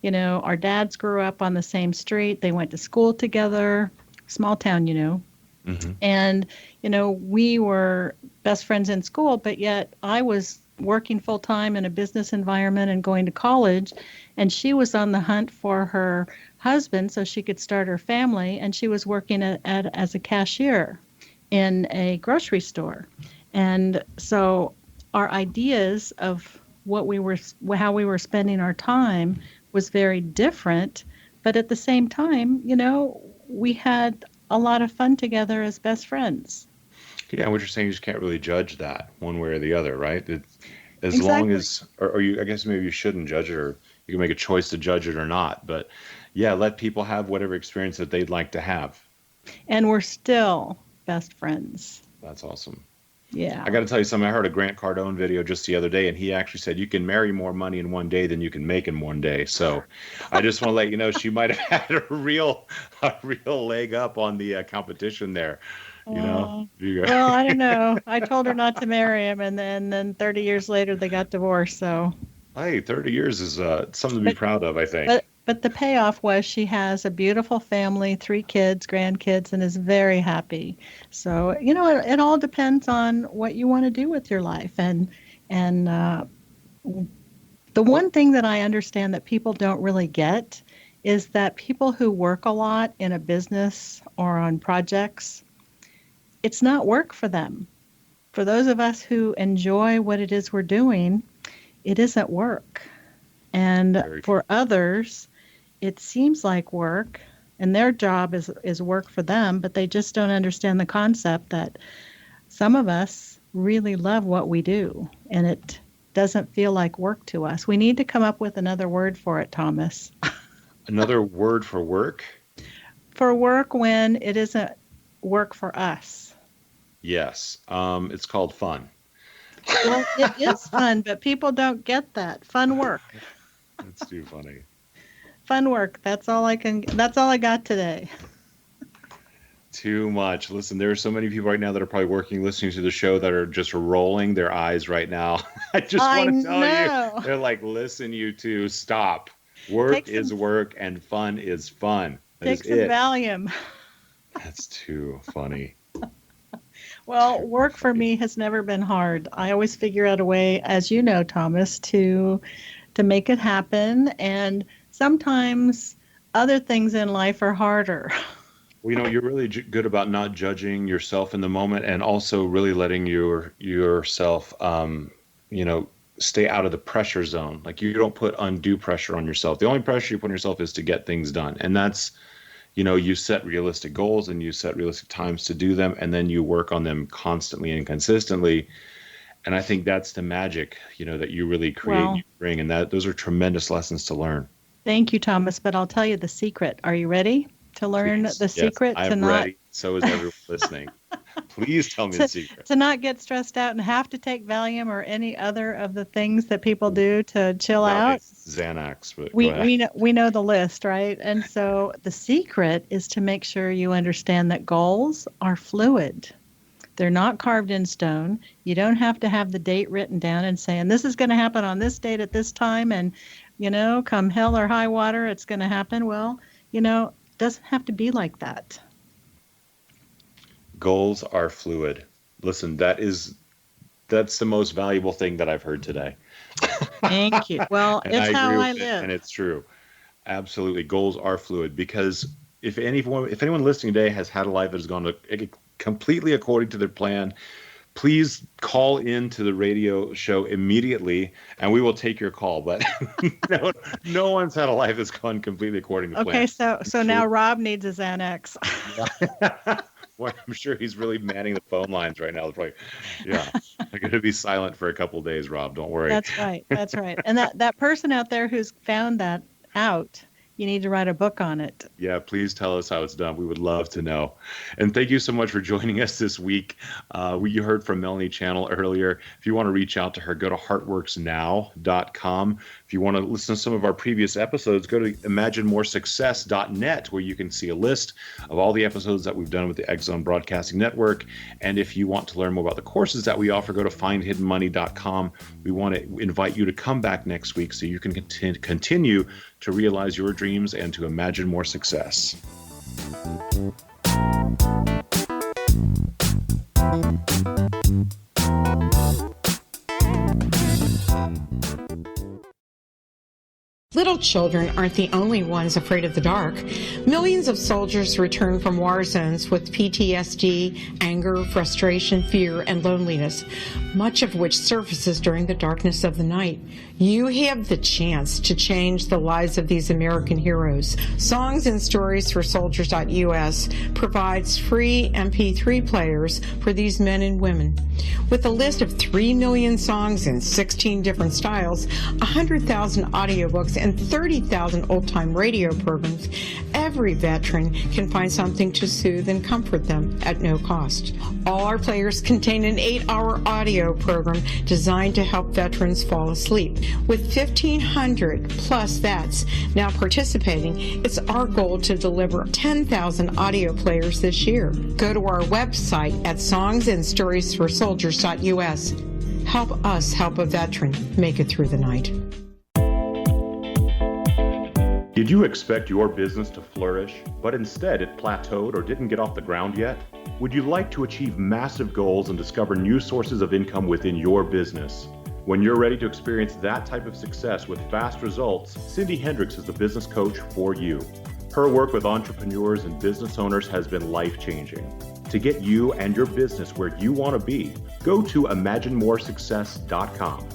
our dads grew up on the same street. They went to school together, small town, Mm-hmm. And, we were best friends in school, but yet I was working full time in a business environment and going to college. And she was on the hunt for her husband so she could start her family. And she was working as a cashier in a grocery store. And so our ideas of how we were spending our time was very different. But at the same time, we had a lot of fun together as best friends. Yeah, what you're saying, you just can't really judge that one way or the other, right? As Exactly. long as, or you, I guess maybe you shouldn't judge it, or You can make a choice to judge it or not. But yeah, let people have whatever experience that they'd like to have. And we're still best friends. That's awesome. Yeah. I got to tell you something. I heard a Grant Cardone video just the other day, and he actually said you can marry more money in one day than you can make in one day. So I just want to let you know she might have had a real leg up on the competition there. You know? Well, I don't know. I told her not to marry him, and then 30 years later they got divorced. So hey, 30 years is something to be proud of, I think. But the payoff was she has a beautiful family, 3 kids, grandkids, and is very happy. So, you know, it all depends on what you want to do with your life. And the one thing that I understand that people don't really get is that people who work a lot in a business or on projects, it's not work for them. For those of us who enjoy what it is we're doing, it isn't work. And for others, it seems like work, and their job is work for them, but they just don't understand the concept that some of us really love what we do, and it doesn't feel like work to us. We need to come up with another word for it, Thomas. Another word for work? For work when it isn't work for us. Yes. It's called fun. Well, it is fun, but people don't get that. Fun work. That's too funny. Fun work. That's all I got today. Too much. Listen, there are so many people right now that are probably listening to the show that are just rolling their eyes right now. I just want to tell you, they're like, listen, you two, stop. Work is work and fun is fun. Take some Valium. That's too funny. Well, work for me has never been hard. I always figure out a way, as you know, Thomas, to make it happen. And sometimes other things in life are harder. Well, you know, you're really good about not judging yourself in the moment, and also really letting yourself, stay out of the pressure zone. Like, you don't put undue pressure on yourself. The only pressure you put on yourself is to get things done. And that's, you set realistic goals and you set realistic times to do them, and then you work on them constantly and consistently. And I think that's the magic, that you really create and you bring. And those are tremendous lessons to learn. Thank you, Thomas. But I'll tell you the secret. Are you ready to learn the secret? I'm ready. So is everyone listening. Please tell me the secret. To not get stressed out and have to take Valium or any other of the things that people do to chill out. Xanax. But we know the list, right? And so the secret is to make sure you understand that goals are fluid. They're not carved in stone. You don't have to have the date written down and saying, this is going to happen on this date at this time, and, come hell or high water, it's going to happen. Well, it doesn't have to be like that. Goals are fluid. Listen, that's the most valuable thing that I've heard today. Thank you. Well, it's how I live. And it's true. Absolutely. Goals are fluid, because if anyone listening today has had a life that has gone completely according to their plan, please call into the radio show immediately and we will take your call. But no one's had a life that's gone completely according to plan. Okay, so now Rob needs his Xanax. Well, I'm sure he's really manning the phone lines right now. They're going to be silent for a couple of days, Rob. Don't worry. That's right. And that person out there who's found that out, you need to write a book on it. Yeah, please tell us how it's done. We would love to know. And thank you so much for joining us this week. You heard from Melanie Channell earlier. If you want to reach out to her, go to heartworksnow.com. If you want to listen to some of our previous episodes, go to imaginemoresuccess.net, where you can see a list of all the episodes that we've done with the X Zone Broadcasting Network. And if you want to learn more about the courses that we offer, go to findhiddenmoney.com. We want to invite you to come back next week so you can continue to realize your dreams and to imagine more success. Little children aren't the only ones afraid of the dark. Millions of soldiers return from war zones with PTSD, anger, frustration, fear, and loneliness, much of which surfaces during the darkness of the night. You have the chance to change the lives of these American heroes. Songs and Stories for Soldiers.us provides free MP3 players for these men and women. With a list of 3 million songs in 16 different styles, 100,000 audiobooks, and 30,000 old-time radio programs, every veteran can find something to soothe and comfort them at no cost. All our players contain an 8-hour audio program designed to help veterans fall asleep. With 1,500 plus vets now participating, it's our goal to deliver 10,000 audio players this year. Go to our website at songsandstoriesforsoldiers.us. Help us help a veteran make it through the night. Did you expect your business to flourish, but instead it plateaued or didn't get off the ground yet? Would you like to achieve massive goals and discover new sources of income within your business? When you're ready to experience that type of success with fast results, Cindy Hendricks is the business coach for you. Her work with entrepreneurs and business owners has been life-changing. To get you and your business where you want to be, go to imaginemoresuccess.com.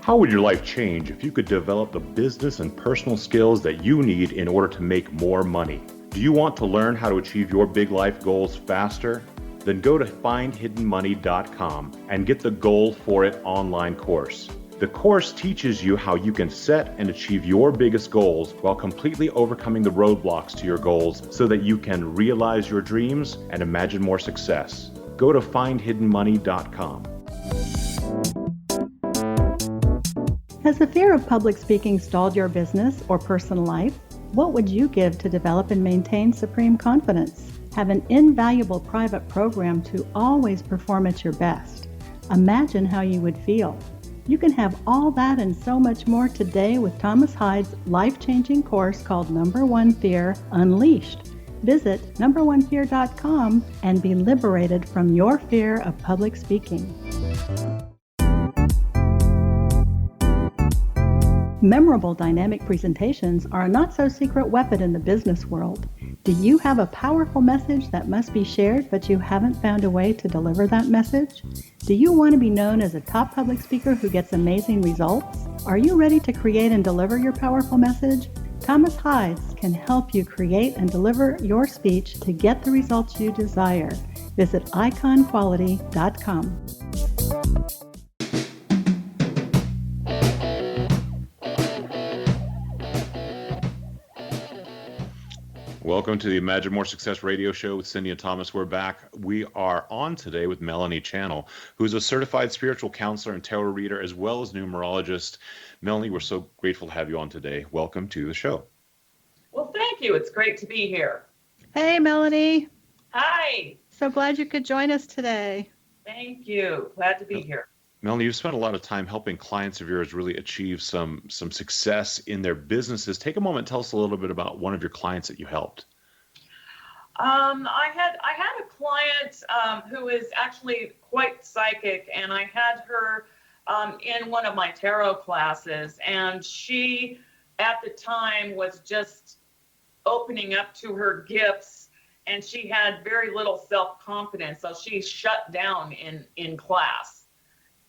How would your life change if you could develop the business and personal skills that you need in order to make more money? Do you want to learn how to achieve your big life goals faster? Then go to findhiddenmoney.com and get the Goal for It online course. The course teaches you how you can set and achieve your biggest goals while completely overcoming the roadblocks to your goals so that you can realize your dreams and imagine more success. Go to findhiddenmoney.com. Has the fear of public speaking stalled your business or personal life? What would you give to develop and maintain supreme confidence? Have an invaluable private program to always perform at your best. Imagine how you would feel. You can have all that and so much more today with Thomas Hyde's life-changing course called Number One Fear Unleashed. Visit numberonefear.com and be liberated from your fear of public speaking. Memorable dynamic presentations are a not-so-secret weapon in the business world. Do you have a powerful message that must be shared, but you haven't found a way to deliver that message? Do you want to be known as a top public speaker who gets amazing results? Are you ready to create and deliver your powerful message? Thomas Hyde can help you create and deliver your speech to get the results you desire. Visit iconquality.com. Welcome to the Imagine More Success radio show with Cindy and Thomas. We're back. We are on today with Melanie Channell, who's a certified spiritual counselor and tarot reader, as well as numerologist. Melanie, we're so grateful to have you on today. Welcome to the show. Well, thank you. It's great to be here. Hey, Melanie. Hi. So glad you could join us today. Thank you. Glad to be here. Melanie, you've spent a lot of time helping clients of yours really achieve some success in their businesses. Take a moment and tell us a little bit about one of your clients that you helped. I had a client who is actually quite psychic, and I had her in one of my tarot classes, and she at the time was just opening up to her gifts, and she had very little self-confidence, so she shut down in class.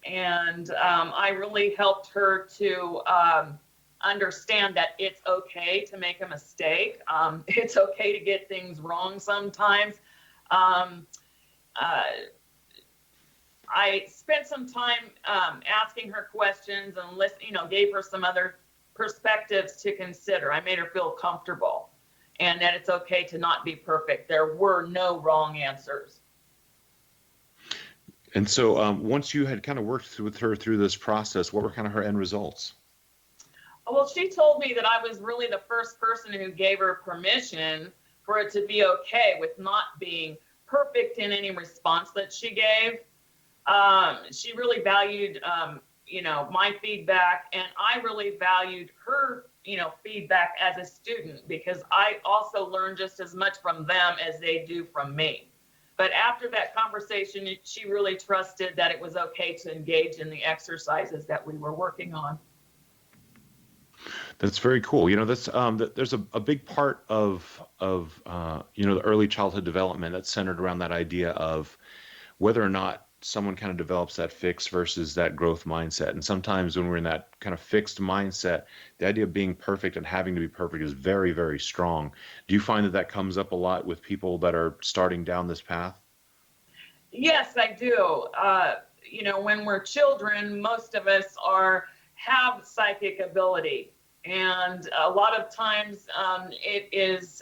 And I really helped her to understand that it's okay to make a mistake. It's okay to get things wrong sometimes. I spent some time asking her questions and gave her some other perspectives to consider. I made her feel comfortable and that it's okay to not be perfect. There were no wrong answers. And so once you had kind of worked with her through this process, what were kind of her end results? Well, she told me that I was really the first person who gave her permission for it to be okay with not being perfect in any response that she gave. She really valued, my feedback, and I really valued her, feedback as a student, because I also learn just as much from them as they do from me. But after that conversation, she really trusted that it was okay to engage in the exercises that we were working on. That's very cool. That's there's a big part of the early childhood development that's centered around that idea of whether or not someone kind of develops that fixed versus that growth mindset. And sometimes when we're in that kind of fixed mindset, the idea of being perfect and having to be perfect is very, very strong. Do you find that comes up a lot with people that are starting down this path? Yes, I do. when we're children, most of us have psychic ability. And a lot of times it is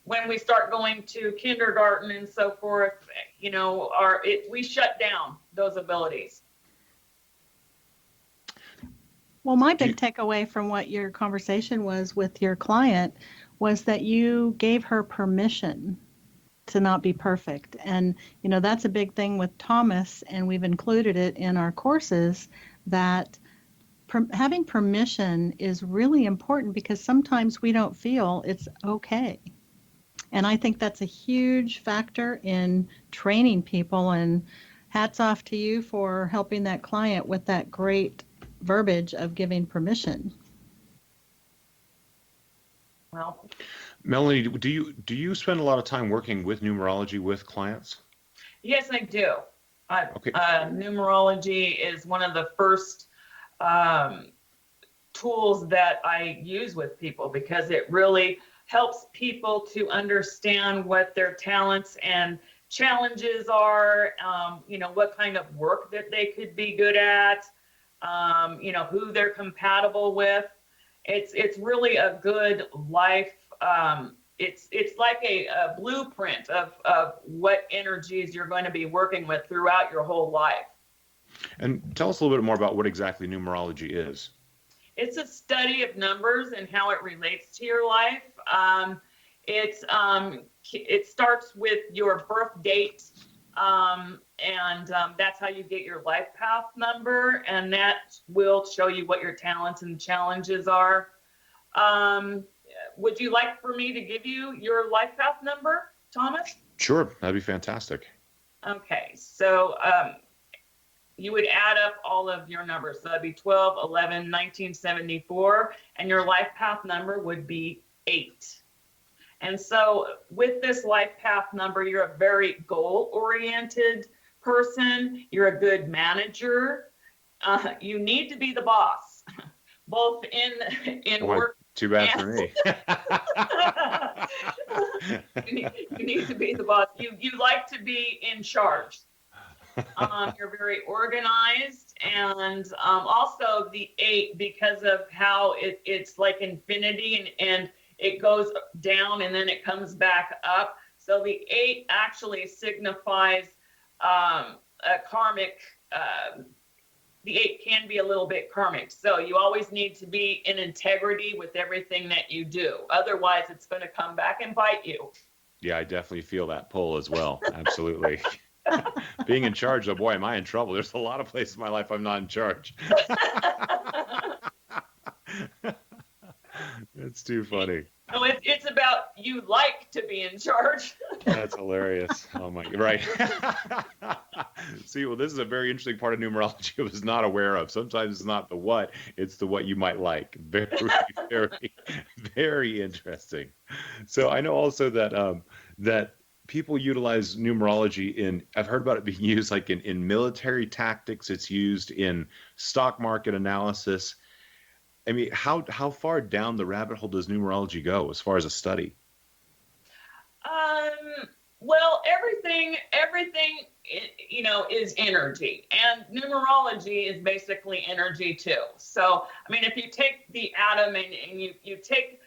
when we start going to kindergarten and so forth, we shut down those abilities. Well, my big takeaway from what your conversation was with your client was that you gave her permission to not be perfect. And, that's a big thing with Thomas, and we've included it in our courses, that having permission is really important because sometimes we don't feel it's okay. And I think that's a huge factor in training people, and hats off to you for helping that client with that great verbiage of giving permission. Well, Melanie, do you spend a lot of time working with numerology with clients? Yes, I do. Okay. Numerology is one of the first tools that I use with people because it really helps people to understand what their talents and challenges are, what kind of work that they could be good at, who they're compatible with. It's really a good life. It's like a blueprint of what energies you're going to be working with throughout your whole life. And tell us a little bit more about what exactly numerology is. It's a study of numbers and how it relates to your life. It starts with your birth date, and that's how you get your life path number, and that will show you what your talents and challenges are. Would you like for me to give you your life path number, Thomas? Sure, that'd be fantastic. Okay, so you would add up all of your numbers. So that'd be 12, 11, 1974, and your life path number would be 8. And so with this life path number, you're a very goal-oriented person. You're a good manager. You need to be the boss, both in work. Too bad for me. You need to be the boss. You like to be in charge. You're very organized, and also the 8, because of how it's like infinity and it goes down and then it comes back up. So the 8 actually signifies a karmic. The 8 can be a little bit karmic. So you always need to be in integrity with everything that you do. Otherwise, it's going to come back and bite you. Yeah, I definitely feel that pull as well. Absolutely. Being in charge, oh boy, am I in trouble. There's a lot of places in my life I'm not in charge. It's too funny. No, it's about you like to be in charge. That's hilarious. Oh my, right. See, well, this is a very interesting part of numerology I was not aware of. Sometimes it's not the what, it's the what you might like. Very, very, very interesting. So I know also that that people utilize numerology I've heard about it being used like in military tactics. It's used in stock market analysis. I mean, how far down the rabbit hole does numerology go as far as a study? Well, everything, is energy, and numerology is basically energy too. So, I mean, if you take the atom and you take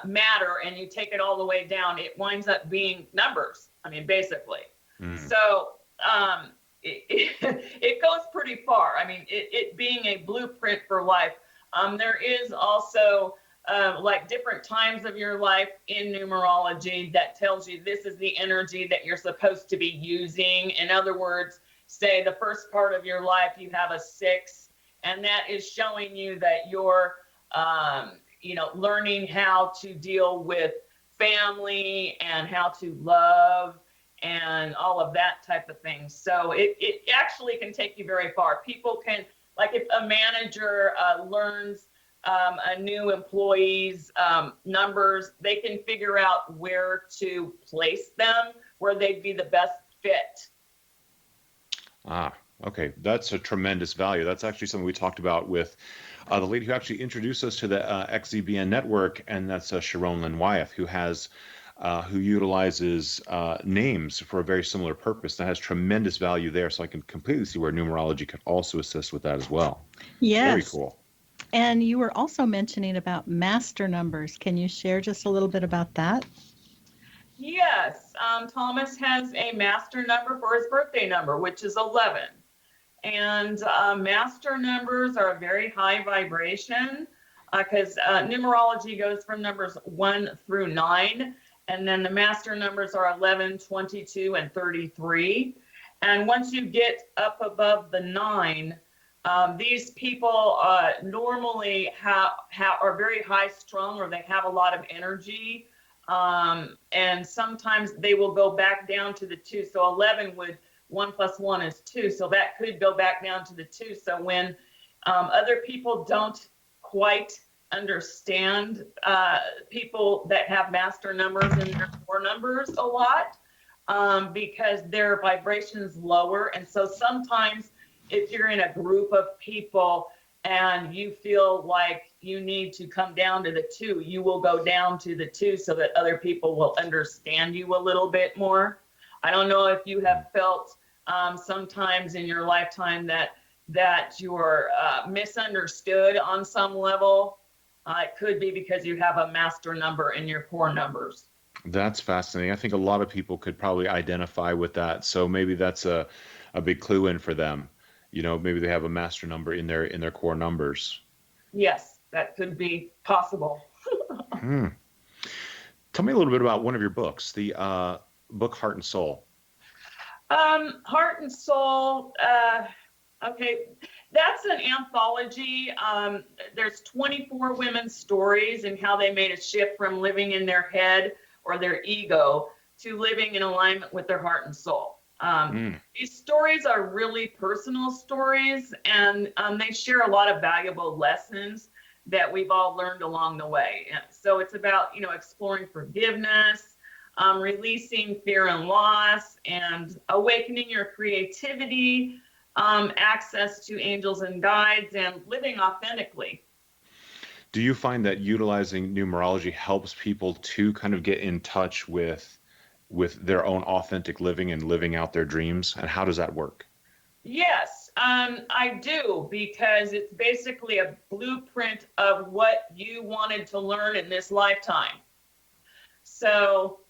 matter and you take it all the way down, it winds up being numbers. I mean, basically. So it goes pretty far. I mean, it being a blueprint for life. There is also like different times of your life in numerology that tells you this is the energy that you're supposed to be using. In other words, say the first part of your life, you have a 6, and that is showing you that you're, learning how to deal with family and how to love and all of that type of thing. So it actually can take you very far. People can, like if a manager learns a new employee's numbers, they can figure out where to place them, where they'd be the best fit. Ah, okay. That's a tremendous value. That's actually something we talked about with the lady who actually introduced us to the XZBN network, and that's Sharon Lynn Wyeth, who has who utilizes names for a very similar purpose. That has tremendous value there. So I can completely see where numerology can also assist with that as well. Yes. Very cool. And you were also mentioning about master numbers. Can you share just a little bit about that? Yes, Thomas has a master number for his birthday number, which is 11. And master numbers are a very high vibration because numerology goes from numbers 1 through 9. And then the master numbers are 11, 22, and 33. And once you get up above the 9, these people normally are very high strung, or they have a lot of energy. And sometimes they will go back down to the 2. So 11 would, 1 plus 1 is 2. So that could go back down to the 2. So when other people don't quite understand people that have master numbers and their core numbers a lot, because their vibration is lower. And so sometimes if you're in a group of people and you feel like you need to come down to the 2, you will go down to the 2 so that other people will understand you a little bit more. I don't know if you have felt sometimes in your lifetime that you're misunderstood on some level. It could be because you have a master number in your core numbers. That's fascinating. I think a lot of people could probably identify with that. So maybe that's a big clue in for them. You know, maybe they have a master number in their core numbers. Yes, that could be possible. Tell me a little bit about one of your books, the book Heart and Soul. Heart and Soul, okay, that's an anthology. There's 24 women's stories and how they made a shift from living in their head or their ego to living in alignment with their heart and soul. These stories are really personal stories, and they share a lot of valuable lessons that we've all learned along the way. And so it's about, exploring forgiveness, releasing fear and loss, and awakening your creativity, access to angels and guides, and living authentically. Do you find that utilizing numerology helps people to kind of get in touch with their own authentic living and living out their dreams? And how does that work? Yes, I do, because it's basically a blueprint of what you wanted to learn in this lifetime. So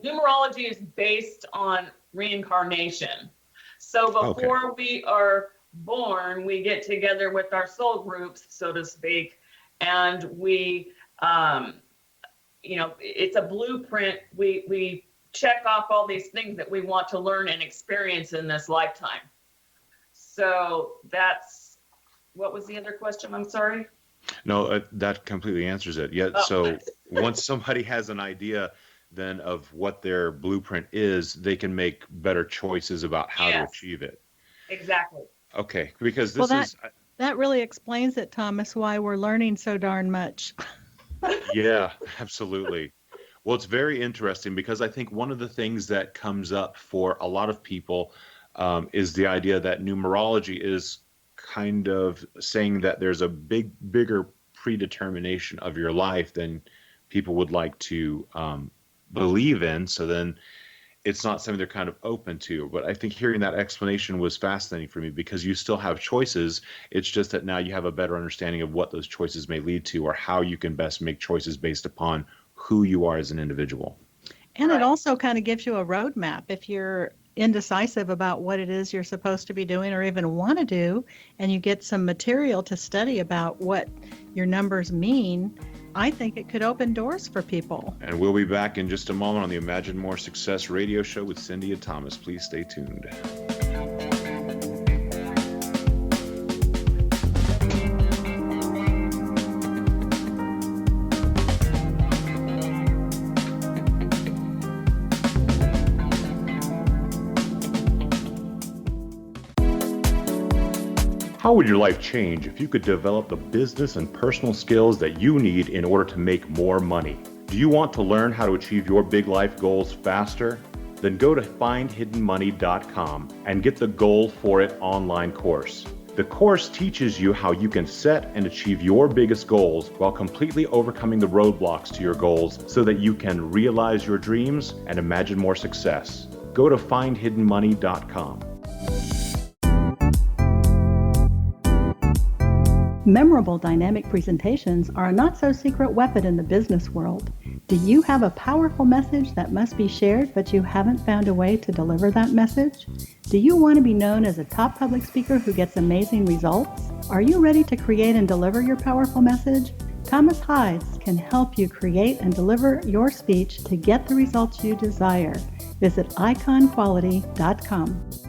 numerology is based on reincarnation. So before we are born, we get together with our soul groups, so to speak, and we, it's a blueprint. We check off all these things that we want to learn and experience in this lifetime. So what was the other question? I'm sorry. No, that completely answers it. Yeah. So once somebody has an idea then of what their blueprint is, they can make better choices about how to achieve it. Exactly. Okay, because that really explains it, Thomas, why we're learning so darn much. Yeah, absolutely. Well, it's very interesting because I think one of the things that comes up for a lot of people is the idea that numerology is kind of saying that there's a bigger predetermination of your life than people would like to believe in. So then it's not something they're kind of open to. But I think hearing that explanation was fascinating for me because you still have choices. It's just that now you have a better understanding of what those choices may lead to or how you can best make choices based upon who you are as an individual. And it also kind of gives you a roadmap if you're indecisive about what it is you're supposed to be doing or even want to do, and you get some material to study about what your numbers mean. I think it could open doors for people. And we'll be back in just a moment on the Imagine More Success radio show with Cindy and Thomas. Please stay tuned. How would your life change if you could develop the business and personal skills that you need in order to make more money? Do you want to learn how to achieve your big life goals faster? Then go to findhiddenmoney.com and get the Goal for It online course. The course teaches you how you can set and achieve your biggest goals while completely overcoming the roadblocks to your goals so that you can realize your dreams and imagine more success. Go to findhiddenmoney.com. Memorable dynamic presentations are a not-so-secret weapon in the business world. Do you have a powerful message that must be shared, but you haven't found a way to deliver that message? Do you want to be known as a top public speaker who gets amazing results? Are you ready to create and deliver your powerful message? Thomas Hides can help you create and deliver your speech to get the results you desire. Visit iconquality.com.